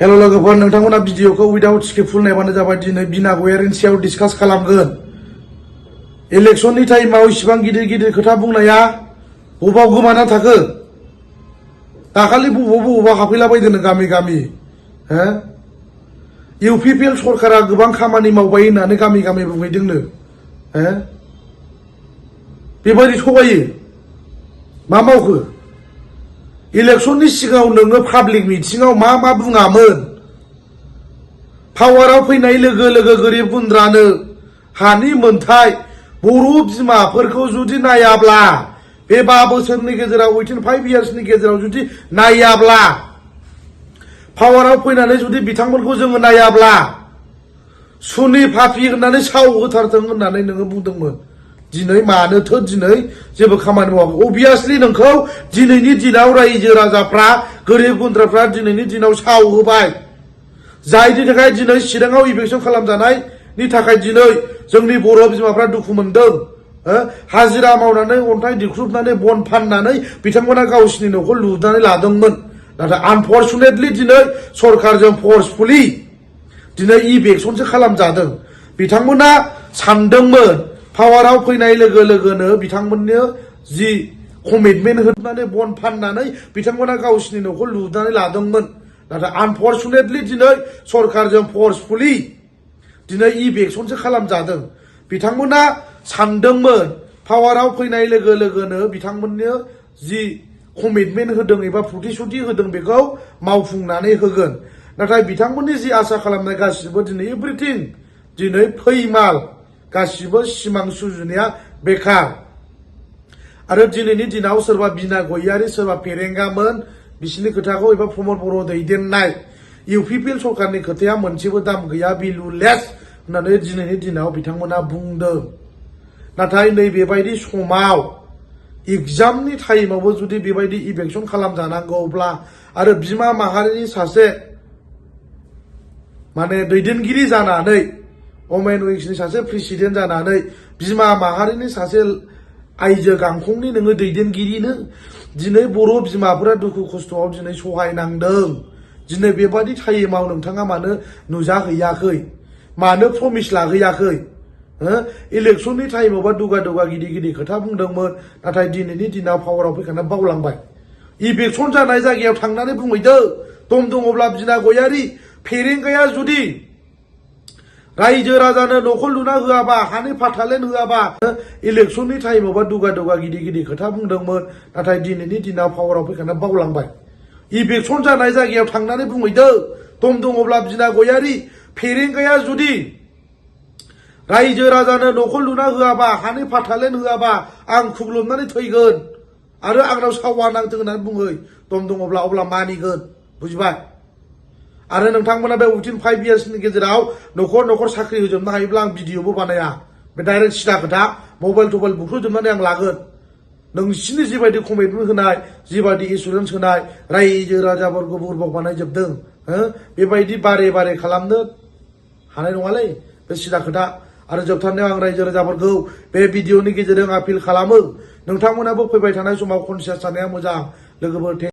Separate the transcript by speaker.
Speaker 1: hello लोगोफोर नोंथांमोना भिडिअखौ विदाउट स्क्रिप्ट फुल नायबानो जाबाय दिनै बिना गयारिनि सायाव डिसकास खालामगोन इलेक्शननि टाइमाव इसिबां गिदिर गिदिर खोथा बुंनाया बबाव गोमाना थाखो दाखालि बबाव हाबफैलाबायदों गामि गामि हो इउपिपिएल सरकारा गोबां खामानि मावबाय होननानै गामि गामि बुंहैदोंनो हो बेबायदि थगायो मा मावखो इलेक्शननि सिगाङाव नोङो पाब्लिक मिटिंआव मा बुङामोन पावाराव फैनाय लोगो लोगो गोरिब गुन्द्रानो हानि मोनथाय बर' बिमाफोरखौ जुदि नायाब्ला बे 5 बोसोरनि गेजेराव 5 इयार्सनि गेजेराव जुदि नायाब्ला पावाराव फैनानै जुदि बिथांमोनखौ जोङो नायाब्ला सुनि फाफि होननानै साव होथारथों होननानै नोङो बुंदोंमोन दिनै मानोथो दिनै जेबो खामानि मावाखै अबियासलि नोंखौ दिनैनि दिनाव रायजो राजाफ्रा गोरिब गुन्द्राफ्रा दिनैनि दिनाव साव होबाय जायनि थाखाय दिनै चिराङाव इलेक्शन खालामजानायनि थाखाय दिनै जोंनि बर' बिमाफ्रा दुखु मोनदों हाजिरा मावनानै अन्थाइ दिख्रुबनानै बन फाननानै बिथांमोना गावसिनि न'खौ लुनानै लादोंमोन नाथाय आनफरचुनेटलि दिनै सरकारजों फर्सफुलि दिनै इलेक्शनसो खालामजादों बिथांमोना सानदोंमोन पावाराव फैनाय लोगो लोगोनो बिथांमोननो जि कमिटमेन्ट होनानै बन फाननानै बिथांमोना गावसिनि न'खौ लुनानै लादोंमोन नाथाय आनफरचुनेटलि दिनै सरकारजों फर्सफुलि दिनै इलेक्शनसो खालामजादों बिथांमोना सानदोंमोन पावाराव फैनाय लोगो लोगोनो बिथांमोननो जि कमिटमेन्ट होदों एबा प्रतिश्रुति होदों बेखौ मावफुंनानै होगोन नाथाय बिथांमोननि जि आसा खालामनाय गासिबो दिनै एभ्रिथिं दिनै फैमाल गासिबो सिमां सुजुनाया बेकार आरो दिनैनि दिनाव सोरबा बिना गयारि सोरबा फेरेंगामोन बिसिनि खोथाखौ एबा प्रमद बर' दैदेननाय इउपिपिएल सरकारनि खोथाया मोनसेबो दाम गैया भेलुलेस होननानै दिनैनि दिनाव बिथांमोना बुंदों नाथाय नैबेबायदि समाव एग्जामनि टाइमावबो जुदि बेबायदि इलेक्शन खालामजानांगौब्ला आरो बिमा माहारिनि सासे माने दैदेनगिरि जानानै वमेन विंसनि सासे प्रेसिडेन्ट जानानै बिमा माहारिनि सासे आइजो गांखंनि नोङो दैदेनगिरिनो दिनै बर' बिमाफोरा दुखु खस्थ'आव दिनै सहायनांदों दिनै बेबादि टाइमाव नोंथाङा मानो नुजाहैयाखै मानो प्रमिस लाहैयाखै इलेक्शननि टाइमावबा दुगा गिदिर गिदिर खोथा बुंदोंमोन नाथाय दिनैनि दिनाव पावाराव फैखाना बावलांबाय इलेक्शन जानाय जायगायाव थांनानै बुंहैदो दम दङब्ला बिना गयारि फेरेंगाया जुदि रायजो राजानो न'खौ लुना होआबा हानि फाथालेन होआबा इलेक्शननि टाइमावबा दुगा गिदिर गिदिर खोथा बुंदोंमोन नाथाय दिनैनि दिनाव पावाराव फैखाना बावलांबाय इलेक्शन जानाय जायगायाव थांनानै बुंहैदो दम दङब्ला बिना गयारि फेरेंगाया जुदि रायजो राजानो न'खौ लुना होआबा हानि फाथालेन होआबा आं खुग्लुबनानै थैगोन आरो आंनाव सावा नांथों होननानै बुङै दम दङब्ला अब्ला मानिगोन बुजिबाय आरो नोंथांमोना बे 5 इयार्सनि गेजेराव न'खर साख्रि होजोबनो हायोब्ला आं भिडिअबो बानाया बे डाइरेक्ट सिदा खोथा मबाइल बुख्रुजोबनानै आं लागोन नोंसिनि जिबायदि कमिटमेन्ट होनाय जिबायदि एसुरेन्स होनाय रायजो राजाफोरखौ बुरबक बानायजोबदों बेबायदि बारे खालामनो हानाय नङालै बे सिदा खोथा आरो जोबथारनायाव आं रायजो राजाफोरखौ बे भिडिअनि गेजेरजों आपिल खालामो नोंथांमोनाबो फैबाय थानाय समाव कनसियास जानाया मोजां लोगोफोर